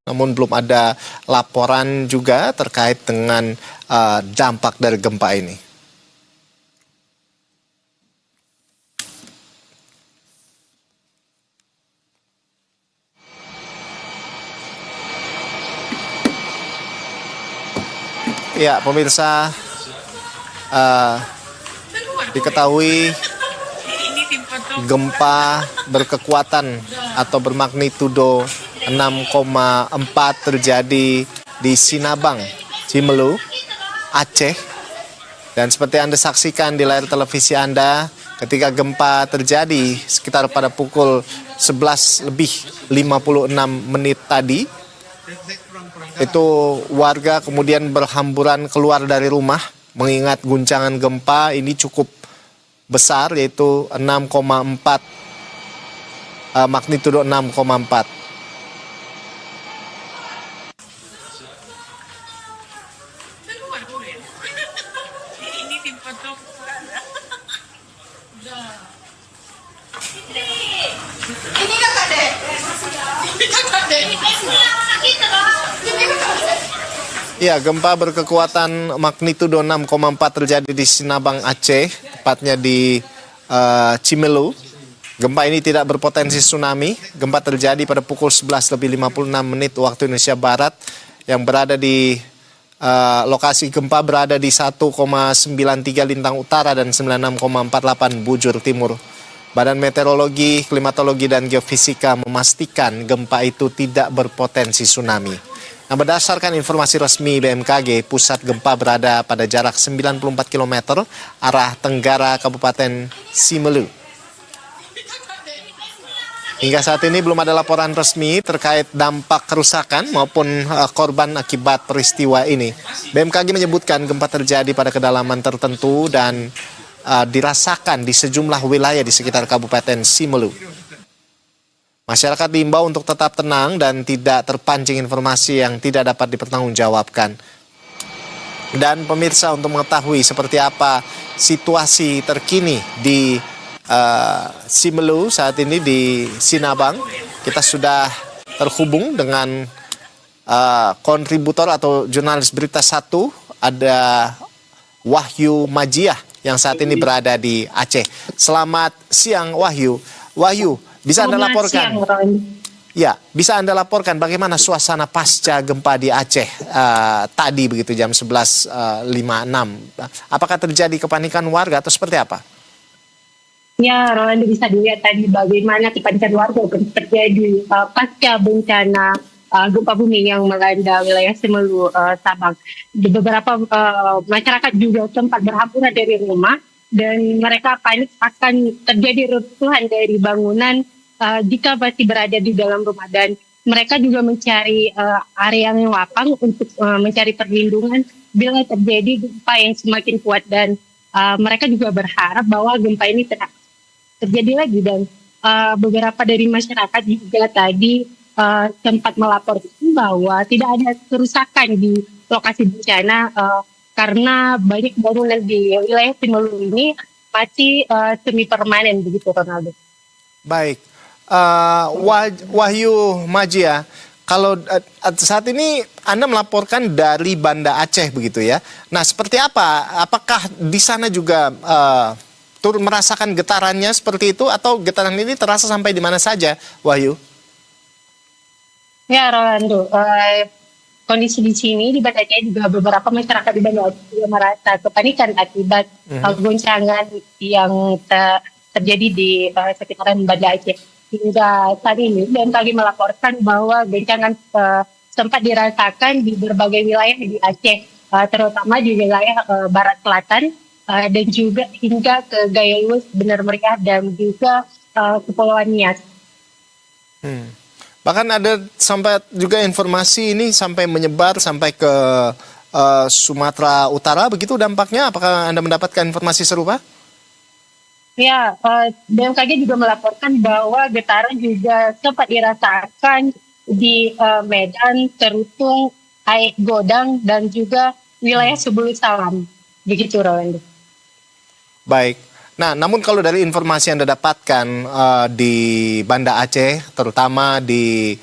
namun belum ada laporan juga terkait dengan dampak dari gempa ini. Ya, pemirsa, diketahui gempa berkekuatan atau bermagnitudo 6,4 terjadi di Sinabang, Cimelu, Aceh. Dan seperti Anda saksikan di layar televisi Anda, ketika gempa terjadi sekitar pada pukul 11:56 tadi, itu warga kemudian berhamburan keluar dari rumah mengingat guncangan gempa ini cukup besar, yaitu 6,4, magnitudo 6,4. Ya, gempa berkekuatan magnitudo 6,4 terjadi di Sinabang, Aceh, tepatnya di Cimelu. Gempa ini tidak berpotensi tsunami. Gempa terjadi pada pukul 11:56 waktu Indonesia Barat, yang berada di lokasi gempa berada di 1,93 Lintang Utara dan 96,48 Bujur Timur. Badan Meteorologi, Klimatologi, dan Geofisika memastikan gempa itu tidak berpotensi tsunami. Nah, berdasarkan informasi resmi BMKG, pusat gempa berada pada jarak 94 km arah tenggara Kabupaten Cimelu. Hingga saat ini belum ada laporan resmi terkait dampak kerusakan maupun korban akibat peristiwa ini. BMKG menyebutkan gempa terjadi pada kedalaman tertentu dan dirasakan di sejumlah wilayah di sekitar Kabupaten Cimelu. Masyarakat diimbau untuk tetap tenang dan tidak terpancing informasi yang tidak dapat dipertanggungjawabkan. Dan pemirsa, untuk mengetahui seperti apa situasi terkini di Cimelu saat ini di Sinabang, kita sudah terhubung dengan kontributor atau jurnalis Berita Satu, ada Wahyu Majiah yang saat ini berada di Aceh. Selamat siang, Wahyu. Wahyu, bisa Anda laporkan? Ya, bisa Anda laporkan bagaimana suasana pasca gempa di Aceh tadi begitu jam 11:56. Apakah terjadi kepanikan warga atau seperti apa? Ya, Rolando, bisa dilihat tadi bagaimana kepanikan warga terjadi pasca bencana gempa bumi yang melanda wilayah Cimelu, Sabang. Beberapa masyarakat juga sempat berhamburan dari rumah dan mereka panik akan terjadi runtuhan dari bangunan jika masih berada di dalam rumah, dan mereka juga mencari area yang lapang untuk mencari perlindungan bila terjadi gempa yang semakin kuat, dan mereka juga berharap bahwa gempa ini tidak terjadi lagi. Dan beberapa dari masyarakat juga tadi sempat melaporkan bahwa tidak ada kerusakan di lokasi bencana karena banyak bangunan di wilayah Cimelu ini masih semi permanen begitu, Ronaldo. Baik. Wahyu Majiah, kalau saat ini Anda melaporkan dari Banda Aceh begitu ya. Nah, seperti apa? Apakah di sana juga turut merasakan getarannya seperti itu, atau getaran ini terasa sampai di mana saja, Wahyu? Ya, Rolando, kondisi di sini di Banda Aceh juga beberapa masyarakat di Banda Aceh juga merasa kepanikan akibat goncangan yang terjadi di sekitaran Banda Aceh. Hingga saat ini BMKG melaporkan bahwa goncangan sempat dirasakan di berbagai wilayah di Aceh, terutama di wilayah barat selatan dan juga hingga ke Gayelus, Benar Meriah, dan juga Kepulauan Nias. Bahkan ada sampai juga informasi ini sampai menyebar sampai ke Sumatera Utara, begitu dampaknya. Apakah Anda mendapatkan informasi serupa? Ya, BMKG juga melaporkan bahwa getaran juga sempat dirasakan di Medan, Cerutung, Aik Godang, dan juga wilayah Subulu Salam. Begitu, Rolando. Baik. Nah, namun kalau dari informasi yang Anda dapatkan di Banda Aceh, terutama di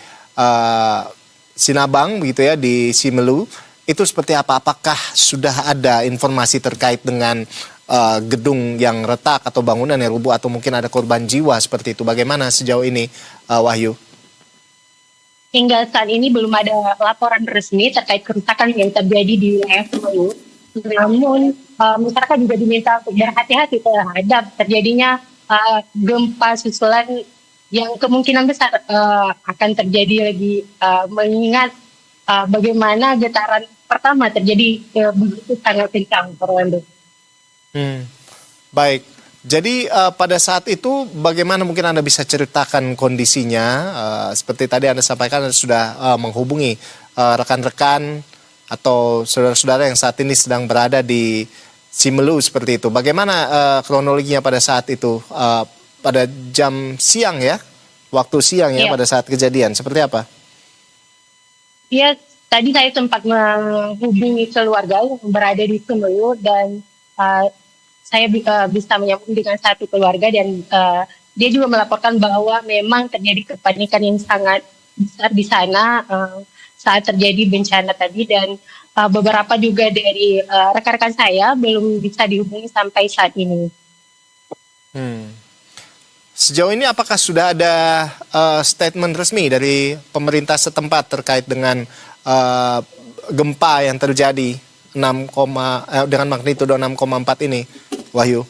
Sinabang begitu ya di Simelu. Itu seperti apa? Apakah sudah ada informasi terkait dengan gedung yang retak atau bangunan yang rubuh atau mungkin ada korban jiwa seperti itu? Bagaimana sejauh ini, Wahyu? Hingga saat ini belum ada laporan resmi terkait kerusakan yang terjadi di wilayah Semeru. Namun masyarakat juga diminta untuk berhati-hati terhadap terjadinya gempa susulan yang kemungkinan besar akan terjadi lagi, mengingat bagaimana getaran pertama terjadi begitu sangat kencang, Orlando. Baik. Jadi pada saat itu bagaimana mungkin Anda bisa ceritakan kondisinya? Seperti tadi Anda sampaikan Anda sudah menghubungi rekan-rekan atau saudara-saudara yang saat ini sedang berada di Simelu seperti itu. Bagaimana kronologinya pada saat itu? Pada jam siang ya? Waktu siang ya pada saat kejadian. Seperti apa? Ya, tadi saya sempat menghubungi keluarga yang berada di Simelu dan saya bisa menyambung dengan satu keluarga dan dia juga melaporkan bahwa memang terjadi kepanikan yang sangat besar di sana saat terjadi bencana tadi, dan beberapa juga dari rekan-rekan saya belum bisa dihubungi sampai saat ini. Sejauh ini apakah sudah ada statement resmi dari pemerintah setempat terkait dengan gempa yang terjadi dengan magnitudo 6,4 ini, Wahyu?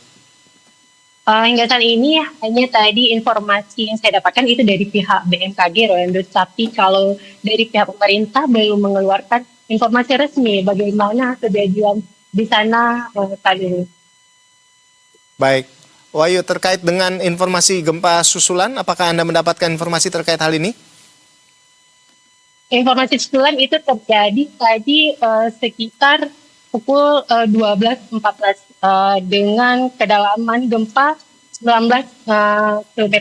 Hingga saat ini hanya tadi informasi yang saya dapatkan itu dari pihak BMKG, Rolando. Tapi kalau dari pihak pemerintah belum mengeluarkan informasi resmi bagaimana kejadian di sana saat ini. Baik, Wahyu, terkait dengan informasi gempa susulan, apakah Anda mendapatkan informasi terkait hal ini? Informasi susulan itu terjadi tadi sekitar pukul 12.14 dengan kedalaman gempa 19 km.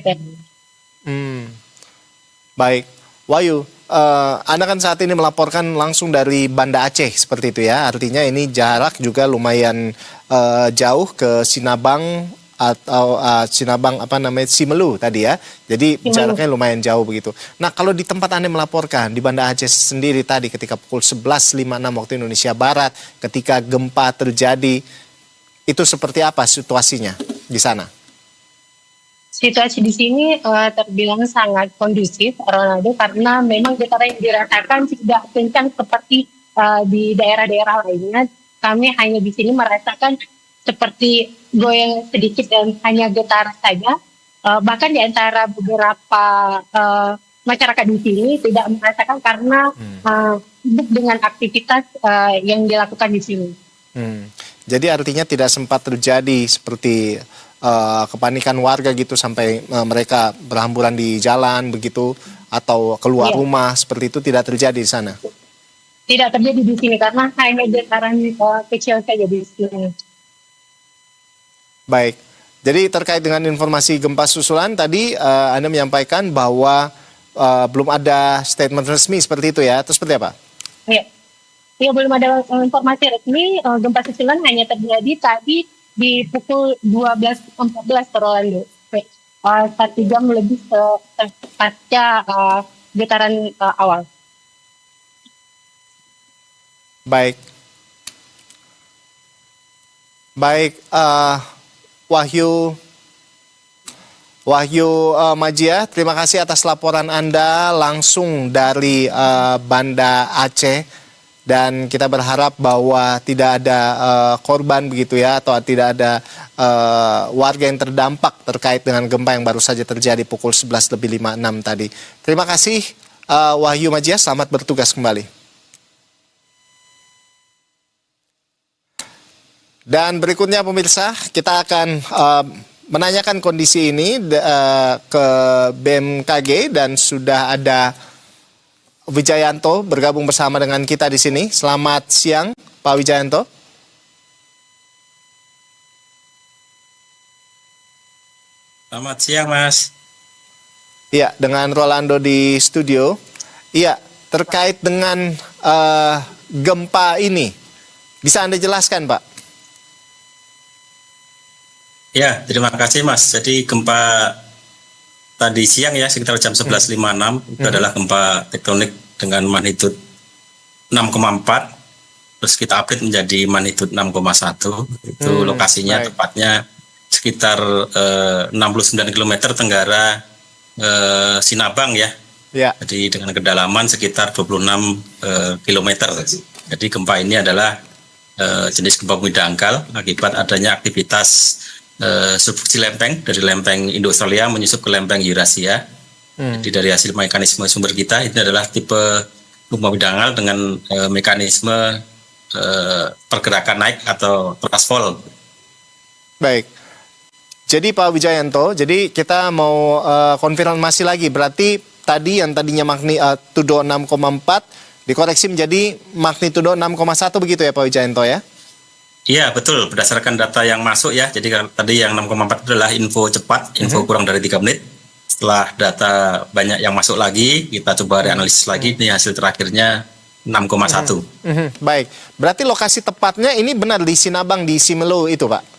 Baik, Wahyu, Anda kan saat ini melaporkan langsung dari Banda Aceh seperti itu ya. Artinya ini jarak juga lumayan jauh ke Sinabang atau Simelu tadi ya. Jadi jaraknya lumayan jauh begitu. Nah, kalau di tempat Anda melaporkan di Banda Aceh sendiri tadi ketika pukul 11.56 waktu Indonesia Barat ketika gempa terjadi, itu seperti apa situasinya di sana? Situasi di sini terbilang sangat kondusif, Ronaldo, karena memang getaran yang dirasakan tidak kencang seperti di daerah-daerah lainnya. Kami hanya di sini merasakan seperti goyang sedikit dan hanya getar saja. Bahkan di antara beberapa masyarakat di sini tidak merasakan karena sibuk dengan aktivitas yang dilakukan di sini. Jadi artinya tidak sempat terjadi seperti kepanikan warga gitu sampai mereka berhamburan di jalan begitu atau keluar rumah, seperti itu tidak terjadi di sana? Tidak terjadi di sini karena hanya getaran kecil saja di sini. Baik, jadi terkait dengan informasi gempa susulan tadi Anda menyampaikan bahwa belum ada statement resmi seperti itu ya, atau seperti apa? Iya, belum ada informasi resmi. Gempa susulan hanya terjadi tadi di pukul 12.14 Rolando. 1 jam lebih pasca getaran awal. Baik. Baik, Wahyu Majia, terima kasih atas laporan Anda langsung dari Banda Aceh, dan kita berharap bahwa tidak ada korban begitu ya, atau tidak ada warga yang terdampak terkait dengan gempa yang baru saja terjadi pukul 11.56 tadi. Terima kasih Wahyu Majia, selamat bertugas kembali. Dan berikutnya pemirsa, kita akan menanyakan kondisi ini ke BMKG, dan sudah ada Wijayanto bergabung bersama dengan kita di sini. Selamat siang, Pak Wijayanto. Selamat siang, Mas. Iya, dengan Rolando di studio. Iya, terkait dengan gempa ini, bisa Anda jelaskan, Pak? Ya, terima kasih, Mas. Jadi gempa tadi siang ya sekitar jam 11.56 itu adalah gempa tektonik dengan magnitudo 6,4, terus kita update menjadi magnitudo 6,1. Itu lokasinya baik. tepatnya sekitar 69 km tenggara Sinabang ya. Ya, Jadi dengan kedalaman sekitar 26 km. Jadi gempa ini adalah jenis gempa bumi dangkal akibat adanya aktivitas subduksi lempeng dari lempeng Indo-Australia menyusup ke lempeng Eurasia. Jadi dari hasil mekanisme sumber kita ini adalah tipe gempa bumi dangkal dengan mekanisme pergerakan naik atau transfol. baik. Jadi Pak Wijayanto, jadi kita mau konfirmasi lagi. Berarti tadi yang tadinya magnitudo 6,4 dikoreksi menjadi magnitudo 6,1 begitu ya Pak Wijayanto ya? Iya betul, berdasarkan data yang masuk ya. Jadi tadi yang 6,4 adalah info cepat, info kurang dari 3 menit. Setelah data banyak yang masuk lagi, kita coba reanalisis lagi. Ini hasil terakhirnya 6,1. Baik, berarti lokasi tepatnya ini benar di Sinabang, di Simelu itu Pak?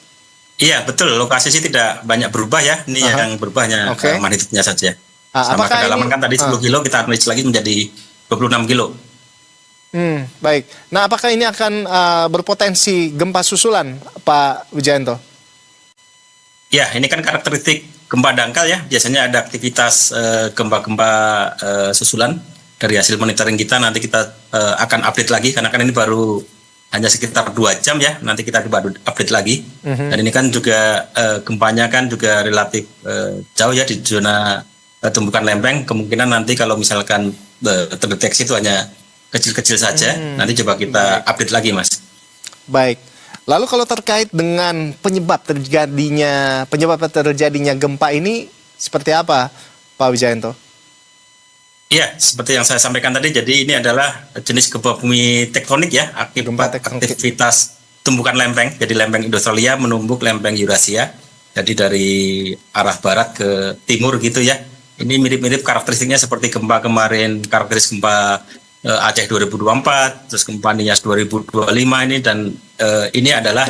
Iya betul, lokasi sih tidak banyak berubah ya. Ini yang berubahnya magnitudenya saja. Sama apakah kedalaman ini, kan tadi 10 kilo, kita analisis lagi menjadi 26 kilo. Baik, nah apakah ini akan berpotensi gempa susulan Pak Wijayanto? Ya, ini kan karakteristik gempa dangkal ya. Biasanya ada aktivitas gempa-gempa susulan. Dari hasil monitoring kita nanti kita akan update lagi karena kan ini baru hanya sekitar 2 jam ya. Nanti kita coba update lagi. Dan ini kan juga gempanya kan juga relatif jauh ya di zona tumbukan lempeng. Kemungkinan nanti kalau misalkan terdeteksi itu hanya kecil-kecil saja. Nanti coba kita update lagi, Mas. Baik. Lalu kalau terkait dengan penyebab terjadinya gempa ini seperti apa, Pak Wijayanto? Iya, seperti yang saya sampaikan tadi, jadi ini adalah jenis gempa bumi tektonik ya, aktivitas tumbukan lempeng. Jadi lempeng Indo-Australia menumbuk lempeng Eurasia. Jadi dari arah barat ke timur gitu ya. Ini mirip-mirip karakteristiknya seperti gempa kemarin, karakteristik gempa Aceh 2024, terus gempa Nias 2025 ini, dan ini adalah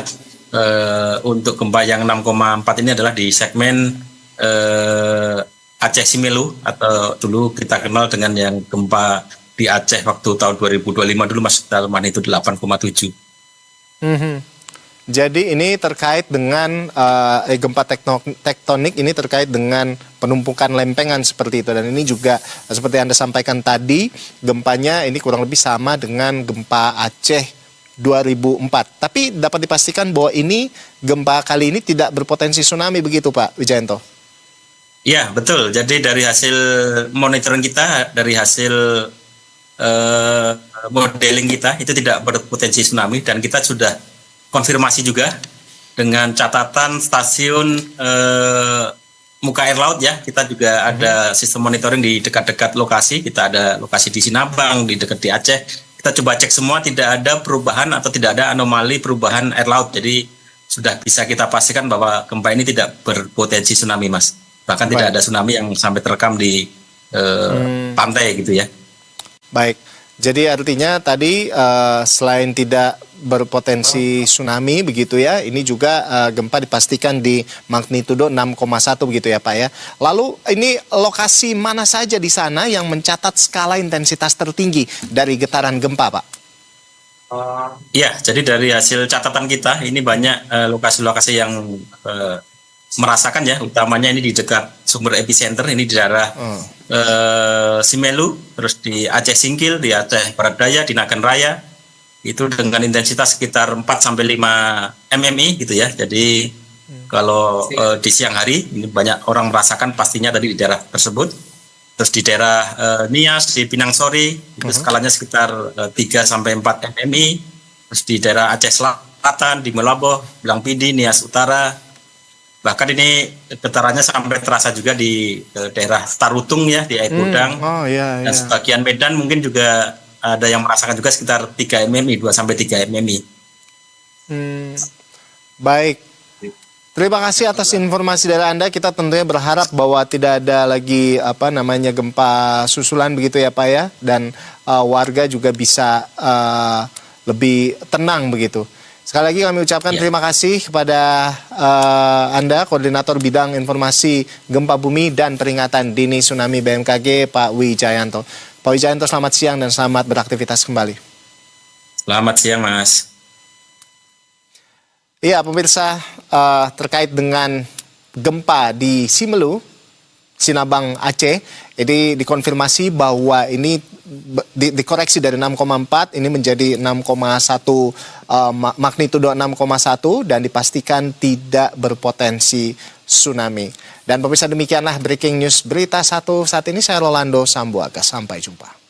untuk gempa yang 6,4 ini adalah di segmen Aceh Simelu, atau dulu kita kenal dengan yang gempa di Aceh waktu tahun 2025 dulu masuk dalam magnitudo 8,7. Jadi ini terkait dengan gempa tektonik ini terkait dengan penumpukan lempengan seperti itu, dan ini juga seperti Anda sampaikan tadi, gempanya ini kurang lebih sama dengan gempa Aceh 2004. Tapi dapat dipastikan bahwa ini gempa kali ini tidak berpotensi tsunami begitu Pak Wijayanto? Ya betul, jadi dari hasil monitoring kita, dari hasil modeling kita itu tidak berpotensi tsunami, dan kita sudah konfirmasi juga dengan catatan stasiun muka air laut ya. Kita juga ada sistem monitoring di dekat-dekat lokasi. Kita ada lokasi di Sinabang, di dekat di Aceh. Kita coba cek semua, tidak ada perubahan atau tidak ada anomali perubahan air laut. Jadi sudah bisa kita pastikan bahwa gempa ini tidak berpotensi tsunami, Mas. Bahkan tidak ada tsunami yang sampai terekam di pantai gitu ya. Baik. Jadi artinya tadi selain tidak berpotensi tsunami begitu ya, ini juga gempa dipastikan di magnitudo 6,1 begitu ya Pak ya. Lalu ini lokasi mana saja di sana yang mencatat skala intensitas tertinggi dari getaran gempa Pak? Ya, jadi dari hasil catatan kita ini banyak lokasi-lokasi yang merasakan ya, utamanya ini di dekat sumber epicenter, ini di daerah Simelu, terus di Aceh Singkil, di Aceh Barat Daya, di Nagan Raya, itu dengan intensitas sekitar 4-5 mmi gitu ya. Jadi kalau di siang hari ini banyak orang merasakan pastinya tadi di daerah tersebut. Terus di daerah Nias, di Pinang Sori, itu skalanya sekitar 3-4 mmi. Terus di daerah Aceh Selatan, di Melaboh, Belang Pidi, Nias Utara. Bahkan ini getarannya sampai terasa juga di daerah Tarutung ya, di Air Gudang. Dan sebagian Medan mungkin juga ada yang merasakan juga sekitar 3 mmi, 2-3 mmi. Baik. Terima kasih atas informasi dari Anda. Kita tentunya berharap bahwa tidak ada lagi gempa susulan begitu ya Pak ya, dan warga juga bisa lebih tenang begitu. Sekali lagi kami ucapkan terima kasih kepada Anda, Koordinator Bidang Informasi Gempa Bumi dan Peringatan Dini Tsunami BMKG, Pak Wijayanto. Pak Wijayanto, selamat siang dan selamat beraktivitas kembali. Selamat siang, Mas. Iya, pemirsa, terkait dengan gempa di Simelu, Sinabang, Aceh, ini dikonfirmasi bahwa ini dikoreksi dari 6,4 ini menjadi 6,1 magnitudo 6,1 dan dipastikan tidak berpotensi tsunami. Dan pemirsa, demikianlah breaking news berita 1 saat ini. Saya Rolando Sambuaga. Sampai jumpa.